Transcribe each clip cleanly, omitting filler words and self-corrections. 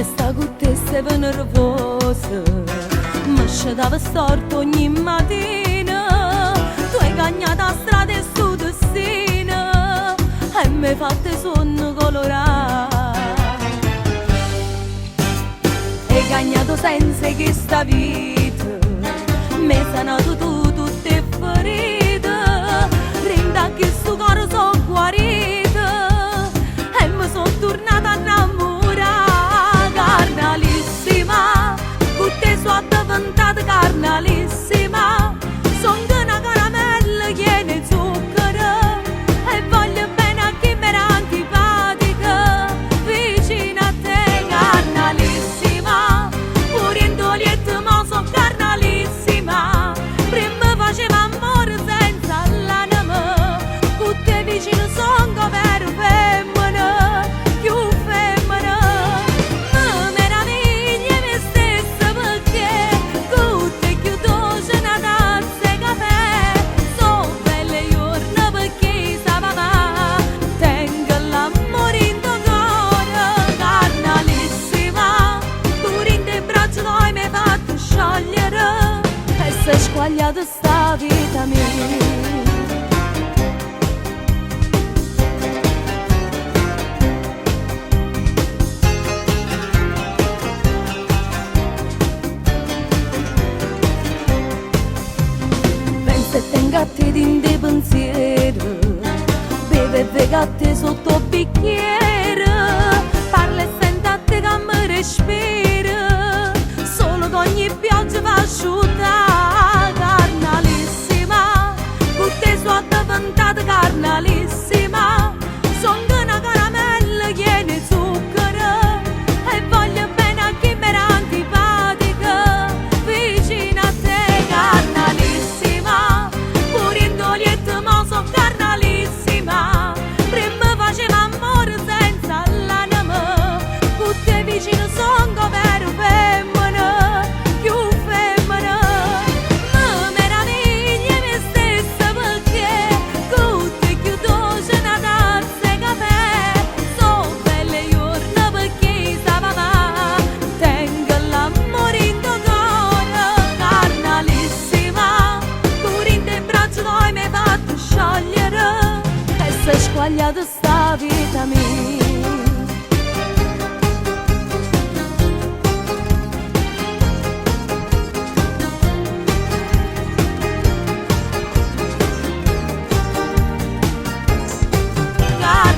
che sta con te sei nervosa, mi scendava storto ogni mattina. Tu hai cagnato a strada e su destino e mi hai fatto sonno colorare. Hai cagnato senza che sta vita, mi hai sanato tu tutte ferite. Rinda che sto cuore so guarita e mi sono tornata a innamorare. Carnalissima, con te sono diventata carnalissima. Sono una caramella piena di zucchero e voglio bene a chi mi era antipatica. Vicino a te, carnalissima, pure in toglietto ma sono carnalissima. Prima facevo amore senza l'anima, con te vicino sono come femmina, più femmina. Mi meraviglia me stessa perché con te più dolce una tazza di caffè. Sono belle giorni perché sapeva tengo l'amore in tuo cuore. Carnalissima, pure in te braccia tuoi mi hai fatto sciogliere e sei squagliata sta vita mia. Pensa e tengo a te di dei pensieri, beve e vega a te sotto bicchiere, parla e sente a te che mi respira, solo che ogni pioggia fa asciutta. Carnalissima, con te sono diventata carnalissima. Sono una caramella piena di zucchero e voglio bene a chi mi era antipatica. Vicino a te, carnalissima, pure in toglietto ma sono carnalissima. Prima facevo amore senza l'anima, con te vicino sono come femmina, più femmina. Mi meraviglia me stessa perché con te più dolce una tazza di caffè. Sono belle giorni perché sapeva tengo l'amore in tuo cuore. Carnalissima, pure in te braccia tuoi mi hai fatto sciogliere e sei squagliata sta vita mia.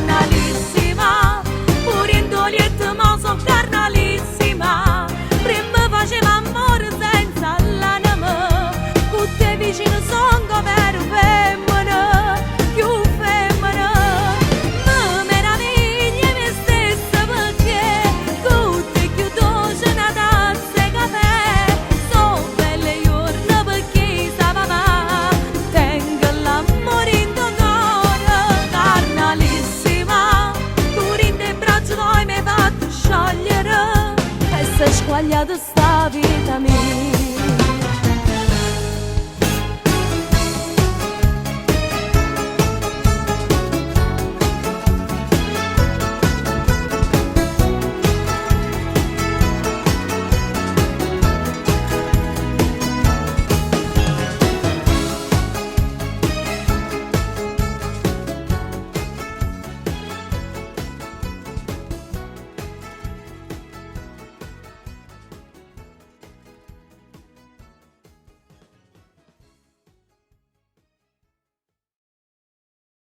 Carnalissima, pure in toglietto ma sono carnalissima. Prima facevo amore senza l'anima, con te vicino sono come femmina, più femmina. Mi meraviglia me stessa perché con te più dolce una tazza di caffè. Sono belle giorni perché sapeva tengo l'amore in tuo cuore. Carnalissima, pure in te braccia tuoi mi hai fatto sciogliere e sei squagliata sta vita mia.